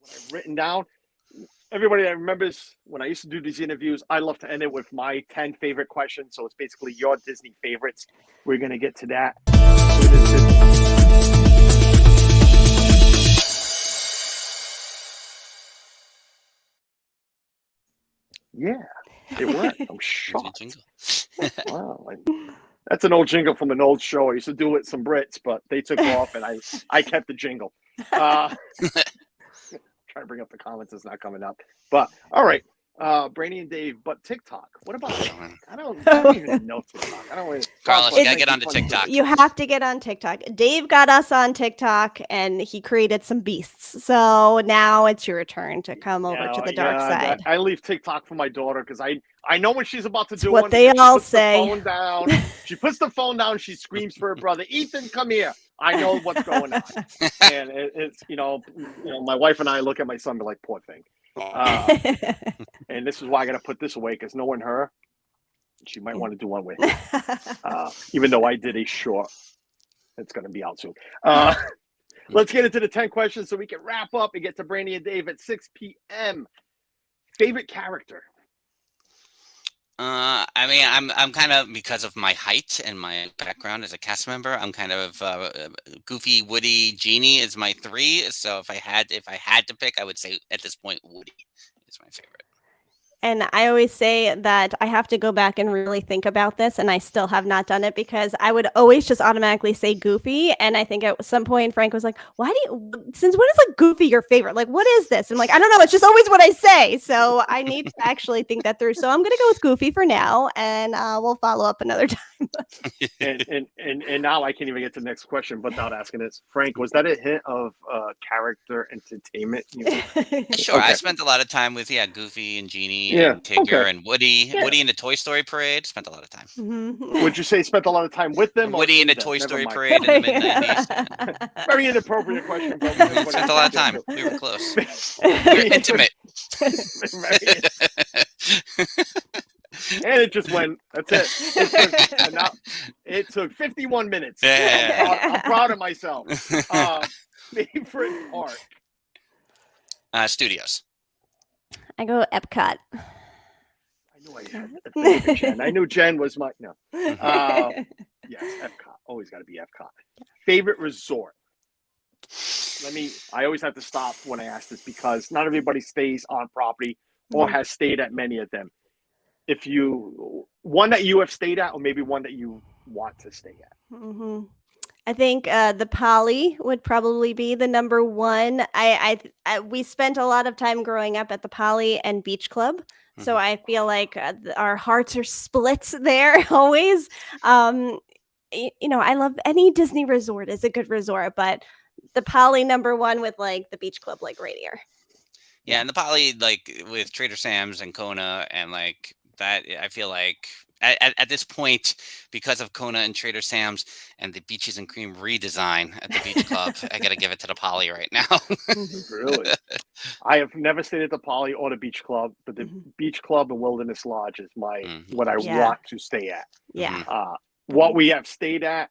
what I've written down. Everybody that remembers when I used to do these interviews, I love to end it with my 10 favorite questions. So it's basically your Disney favorites. We're going to get to that. Yeah, it worked. I'm shocked. Jingle. Wow. That's an old jingle from an old show. I used to do it with some Brits, but they took off, and I kept the jingle. Trying to bring up the comments, it's not coming up. But all right, Brainy and Dave. But TikTok, what about it? I don't even know TikTok. I don't really. Carlos, you gotta get onto Funny. TikTok. You have to get on TikTok. Dave got us on TikTok and he created some beasts. So now it's your turn to come over to the dark side. I leave TikTok for my daughter because I know when she's about to do what one. they she all puts the say. phone down. She puts the phone down. She screams for her brother, Ethan, come here. I know what's going on. And it's my wife and I look at my son and be like, poor thing. And this is why I got to put this away because knowing her, she might want to do one with it. Even though I did a short, it's going to be out soon. Let's get into the 10 questions so we can wrap up and get to Brandy and Dave at 6 p.m. Favorite character? I mean, I'm kind of, because of my height and my background as a cast member, I'm kind of Goofy, Woody, Genie is my 3. So if I had to pick, I would say at this point Woody is my favorite. And I always say that I have to go back and really think about this, and I still have not done it because I would always just automatically say Goofy. And I think at some point Frank was like, since when is like Goofy your favorite? Like, what is this? I'm like, I don't know. It's just always what I say. So I need to actually think that through. So I'm going to go with Goofy for now, and we'll follow up another time. and now I can't even get to the next question without asking this. Frank, was that a hint of character entertainment? Sure. Okay. I spent a lot of time with Goofy and Genie Yeah, and Tigger okay. and Woody. Yeah. Woody in the Toy Story Parade. Spent a lot of time. Mhm. Would you say spent a lot of time with them? or Woody in the them? Toy Never Story mind. Parade in the mid-90s. Very inappropriate question. But Spent a lot of time. We were close. We were intimate. And it just went. That's it. It took 51 minutes. Yeah. I'm proud of myself. Favorite park? Studios. I go Epcot. I knew I had to think of Jen. I knew Jen was my no. Yes, Epcot. Always got to be Epcot. Favorite resort. I always have to stop when I ask this because not everybody stays on property or has stayed at many of them. If you one that you have stayed at, or maybe one that you want to stay at. I think the Poly would probably be the number one. We spent a lot of time growing up at the Poly and Beach Club, so I feel like our hearts are split there always. I love any Disney resort is a good resort, but the Poly number one with like the Beach Club like right here. Yeah, and the Poly like with Trader Sam's and Kona and like that, I feel like at this point, because of Kona and Trader Sam's and the Beaches and Cream redesign at the Beach Club, I got to give it to the Poly right now. Really? I have never stayed at the Poly or the Beach Club, but the Beach Club and Wilderness Lodge is what I want to stay at. Yeah. What we have stayed at,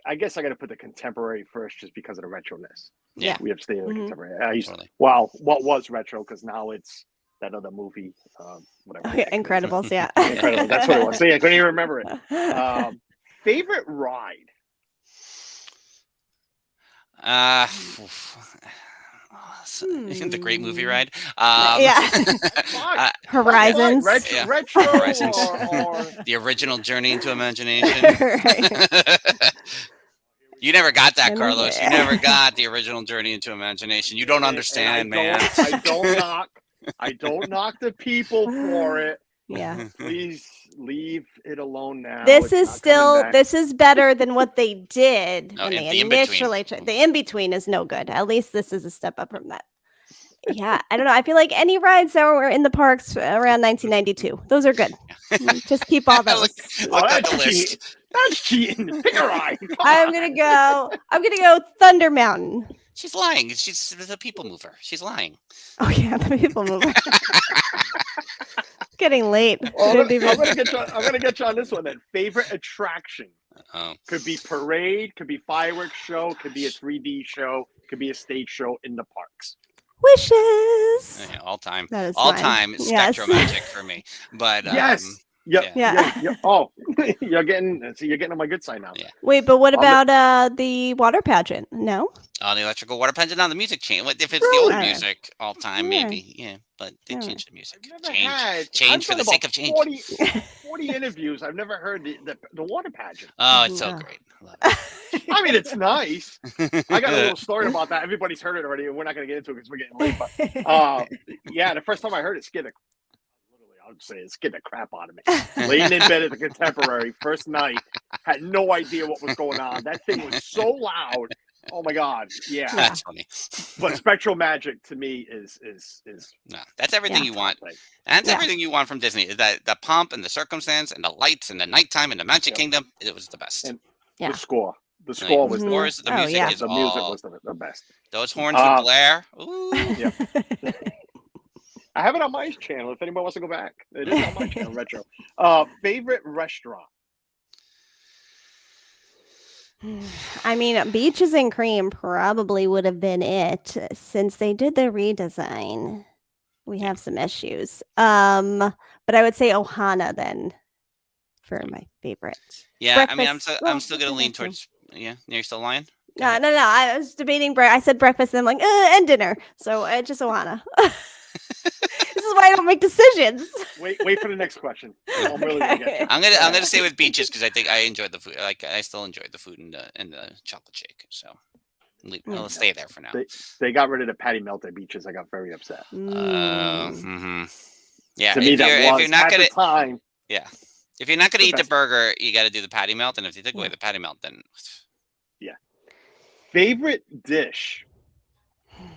I guess I got to put the contemporary first just because of the retroness. Yeah. We have stayed at the contemporary. Totally. Well, what was retro? Because now it's that other movie, whatever. Incredibles, yeah. Incredible. That's what it was. See, I couldn't even remember it. Favorite ride? The Great Movie Ride. Horizons. Retro Horizons. or The original Journey into Imagination. You never got that, Carlos. You never got the original Journey into Imagination. You don't understand, man. I don't knock the people for it. Yeah. Please leave it alone now. This is better than what they did when they initially. The in-between is no good. At least this is a step up from that. Yeah, I don't know. I feel like any rides that were in the parks around 1992, those are good. Just keep all those. Look at the list. That's cheating. Pick a ride. I'm gonna go Thunder Mountain. She's lying. She's the people mover. She's lying. Oh yeah, the people mover. It's getting late. Well, I'm gonna get you on this one then. Favorite attraction. Could be parade, could be fireworks show, could be a 3D show, could be a stage show in the parks. Wishes. Yeah, all time. That is all fine. time is Spectro Magic for me. But yes. Yeah. Oh, you're getting on my good side now. Yeah. Wait, but what about the water pageant? No. Oh, the electrical water pageant on the music chain. If it's the old music, all time, maybe. Yeah, but they changed the music. Change for the sake of change. 40 interviews. I've never heard the water pageant. Oh, it's so great. Love it. I mean, it's nice. I got a little story about that. Everybody's heard it already, and we're not going to get into it because we're getting late. But yeah, the first time I heard it, I would say it scared the crap out of me. Laying in bed at the Contemporary, first night, had no idea what was going on. That thing was so loud. Oh my God! Yeah, that's funny. But Spectral Magic to me is no, that's everything you want. That's everything you want from Disney. Is that the pomp and the circumstance and the lights and the nighttime and the Magic Kingdom? It was the best. And the score. The score was the music. The music was the best. Those horns would blare. Ooh. Yeah. I have it on my channel. If anybody wants to go back, it is on my channel. Retro. Favorite restaurant. I mean, Beaches and Cream probably would have been it since they did the redesign. We have some issues. But I would say Ohana then for my favorite. Yeah, breakfast. I mean, I'm still gonna lean towards. Yeah, you're still lying. No. I was debating. I said breakfast, and I'm like, and dinner. So just Ohana. This is why I don't make decisions. Wait for the next question. I'm really gonna get I'm gonna stay with Beaches because I think I enjoyed the food. Like I still enjoyed the food and the chocolate shake. So I'll stay there for now. They got rid of the patty melt at Beaches. I got very upset. Yeah. To me, if you're not gonna time. Yeah. If you're not gonna eat the burger, you got to do the patty melt. And if you take away the patty melt, then yeah. Favorite dish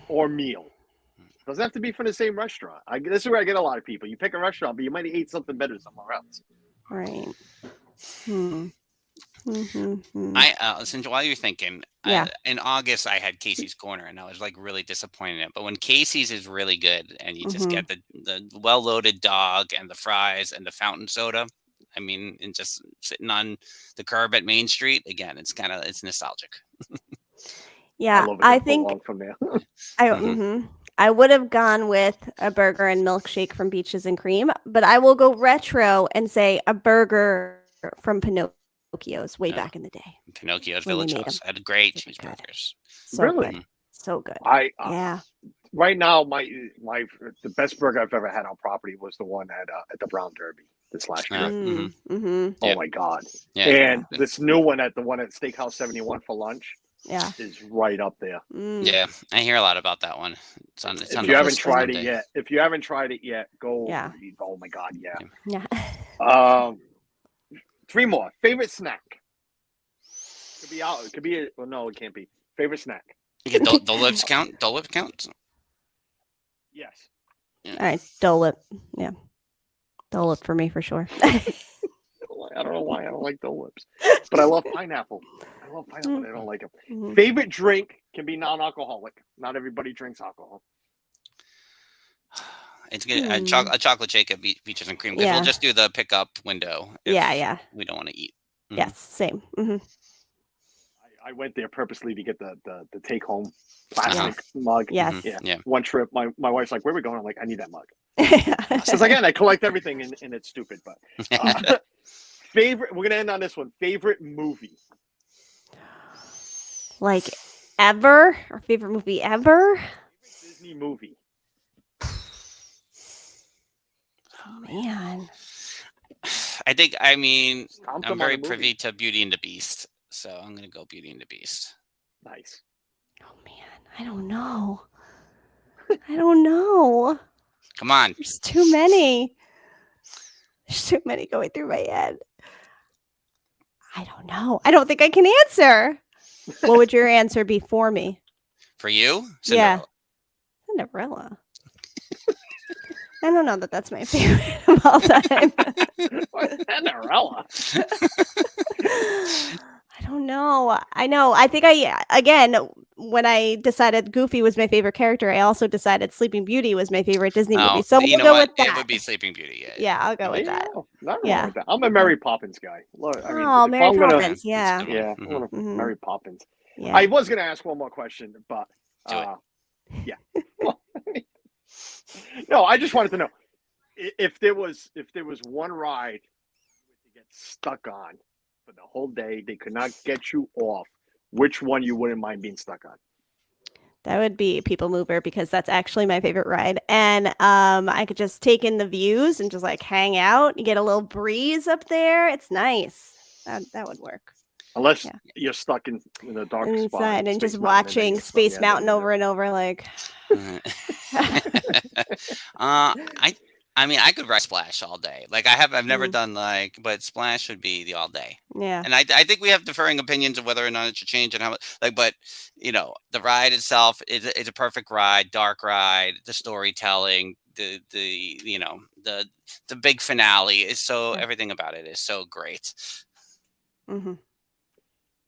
or meal. Doesn't have to be from the same restaurant. This is where I get a lot of people. You pick a restaurant, but you might eat something better somewhere else. Right. Since while you're thinking, in August I had Casey's Corner, and I was like really disappointed in it. But when Casey's is really good, and you just get the well-loaded dog and the fries and the fountain soda, I mean, and just sitting on the curb at Main Street again, it's nostalgic. Yeah, I think from there. I would have gone with a burger and milkshake from Beaches and Cream, but I will go retro and say a burger from Pinocchio's way back in the day. Pinocchio's when they Village made House 'em. had great Super good. cheeseburgers. So Really? good. So good. Yeah. Right now, the best burger I've ever had on property was the one at the Brown Derby this last year. Mm-hmm. Oh Yeah. my God! Yeah. And this new one at Steakhouse 71 for lunch Yeah. is right up there. Yeah, I hear a lot about that one. It's on If the you haven't list tried one it day. yet, go. Yeah. Oh my God, yeah. Yeah. 3 more. Favorite snack. Could be out. It could be. Well, no, it can't be. Favorite snack. You get Dole Whips count? Dole Whip count? Yes. All right. Dole Whip. Yeah. Dole Whip for me for sure. I don't know why I don't like Dole Whips, but I love pineapple. I love pineapple. And I don't like them. Mhm. Favorite drink can be non-alcoholic. Not everybody drinks alcohol. It's good. A chocolate shake at Beaches and Cream. Because Yeah. we'll just do the pickup window. If Yeah. we don't want to eat. Yes. Same. Mm-hmm. I went there purposely to get the take-home plastic mug. Yes. Yeah. One trip, my wife's like, "Where are we going?" I'm like, "I need that mug." Because again, I collect everything, and it's stupid. But favorite. We're gonna end on this one. Favorite movie. Like ever? Our favorite movie ever? Disney movie. Oh man. I mean, Tom I'm on very the movie. privy to Beauty and the Beast. So I'm going to go Beauty and the Beast. Nice. Oh man. I don't know. I don't know. Come on. There's too many. There's too many going through my head. I don't know. I don't think I can answer. What would your answer be for me? For you? Yeah. Cinderella. Cinderella. I don't know that that's my favorite of all time. Cinderella. I don't know. I know. I think again, when I decided Goofy was my favorite character, I also decided Sleeping Beauty was my favorite Disney movie. So you we'll know go what? with that. It would be Sleeping Beauty. Yeah. Yeah, I'll go with that. Nothing Yeah. wrong with that. I'm a Mary Poppins guy. Look, I mean, Oh, if Mary I'm gonna- Poppins. Yeah. That's a good Yeah, one. I want to Mhm. Mary Poppins. Yeah. I was gonna ask one more question, but Do it. yeah. Well, no, I just wanted to know if there was one ride to get stuck on for the whole day, they could not get you off. Which one you wouldn't mind being stuck on? That would be People Mover because that's actually my favorite ride. And I could just take in the views and just like hang out. You get a little breeze up there. It's nice. That would work. Unless Yeah. you're stuck in the dark spot Inside and just Space Mountain, and then watching you're stuck. Space Yeah, Mountain then- over and over. Like, I mean, I could ride Splash all day. Like I've never done but Splash would be the all day. yeah. And I think we have differing opinions of whether or not it should change and how but the ride itself is a perfect ride, dark ride, the storytelling, the big finale is so everything about it is so great. Mm-hmm.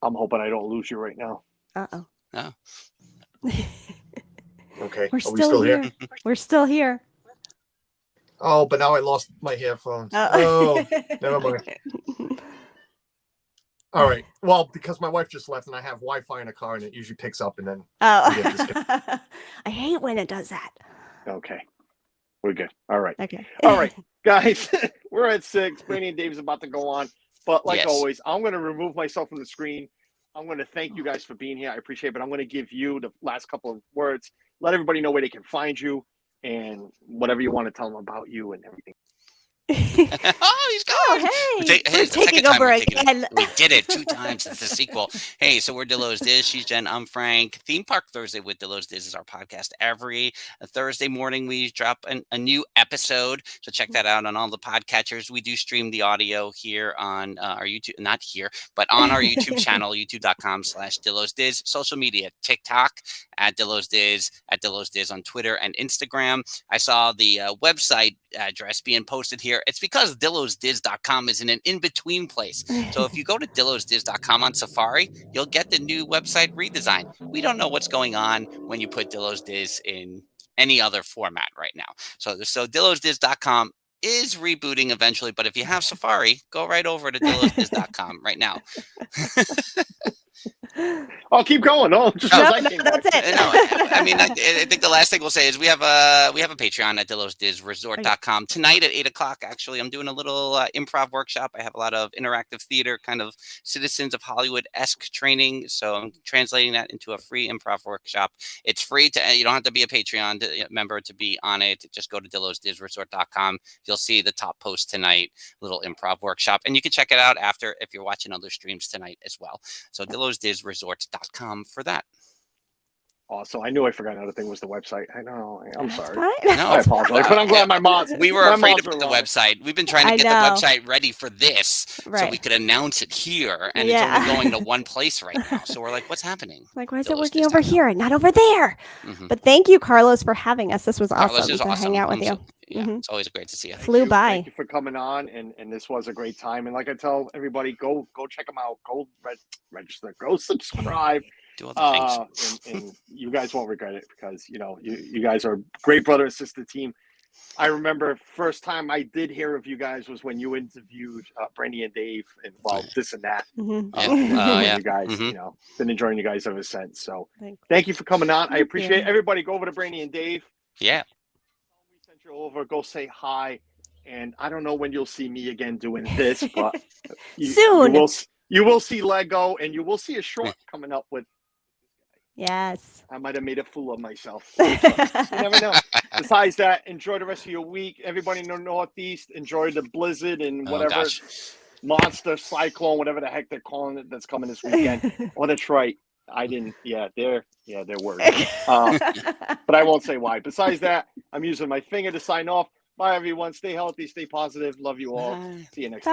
I'm hoping I don't lose you right now. Uh-oh. No. Okay. We're still here. We're still here. Oh, but now I lost my headphones. Oh, never mind. All right. Well, because my wife just left and I have Wi-Fi in a car and it usually picks up and then. Oh. I hate when it does that. Okay. We're good. All right. Okay. All right, guys. We're at 6. Brandy and Dave's about to go on. But like Yes. always, I'm going to remove myself from the screen. I'm going to thank you guys for being here. I appreciate it. But I'm going to give you the last couple of words. Let everybody know where they can find you and whatever you want to tell them about you and everything. Oh, he's gone. Oh, hey, Hey, we're it's the second taking time over we're taking it. again. We did it 2 times. It's a sequel. Hey, so we're Dillo's Diz. She's Jen. I'm Frank. Theme Park Thursday with Dillo's Diz is our podcast. Every Thursday morning, we drop a new episode. So check that out on all the podcatchers. We do stream the audio here on our YouTube, not here, but on our YouTube channel, youtube.com/Dillo's Diz. Social media, TikTok at Dillo's Diz, at Dillo's Diz on Twitter and Instagram. I saw the website address being posted here. It's because dillosdiz.com is in an in-between place. So if you go to dillosdiz.com on Safari, you'll get the new website redesign. We don't know what's going on when you put Dillo's Diz in any other format right now. So dillosdiz.com is rebooting eventually, but if you have Safari, go right over to dillosdiz.com right now. I'll keep going. Oh, just No, because No, I no, came that's back. it. No, I mean, I think the last thing we'll say is we have a Patreon at DillosDizResort.com tonight at 8:00. Actually, I'm doing a little improv workshop. I have a lot of interactive theater, kind of Citizens of Hollywood-esque training. So I'm translating that into a free improv workshop. It's free you don't have to be a Patreon member to be on it. Just go to DillosDizResort.com. You'll see the top post tonight, little improv workshop, and you can check it out after if you're watching other streams tonight as well. So DillosDizResort.com for that. Also, I knew I forgot another thing was the website. I know. I'm That's sorry. fine. No, I apologize, but I'm glad my mods. we were my afraid mods to put are the on it. website. We've been trying to I get know. the website ready for this so we Right. could announce it here, and Yeah. it's only going to one place right now. So we're like, what's happening? Like, why is it Dillo's working this over time. here and not over there? Mhm. But thank you, Carlos, for having us. This was Carlos awesome is to awesome. hang out with you. Yeah, Mhm. it's always great to see you. Flew by. Thank you for coming on, and this was a great time. And like I tell everybody, go check them out. Go register. Go subscribe. Do all the things. And you guys won't regret it because you guys are a great brother and sister team. I remember first time I did hear of you guys was when you interviewed Brandy and Dave, and this and that. Mhm. Yeah. You guys, Mhm. been enjoying you guys ever since. So Thanks. thank you for coming on. I Thank appreciate you. everybody. Go over to Brandy and Dave. Yeah. We sent you over. Go say hi. And I don't know when you'll see me again doing this, but Soon. You will see Lego, and you will see a short coming up with. Yes. I might have made a fool of myself. You never know. Besides that, enjoy the rest of your week. Everybody in the Northeast, enjoy the blizzard and whatever monster, cyclone, whatever the heck they're calling it that's coming this weekend. Oh, that's right. I didn't. Yeah, they're words. But I won't say why. Besides that, I'm using my finger to sign off. Bye, everyone. Stay healthy. Stay positive. Love you all. See you next time.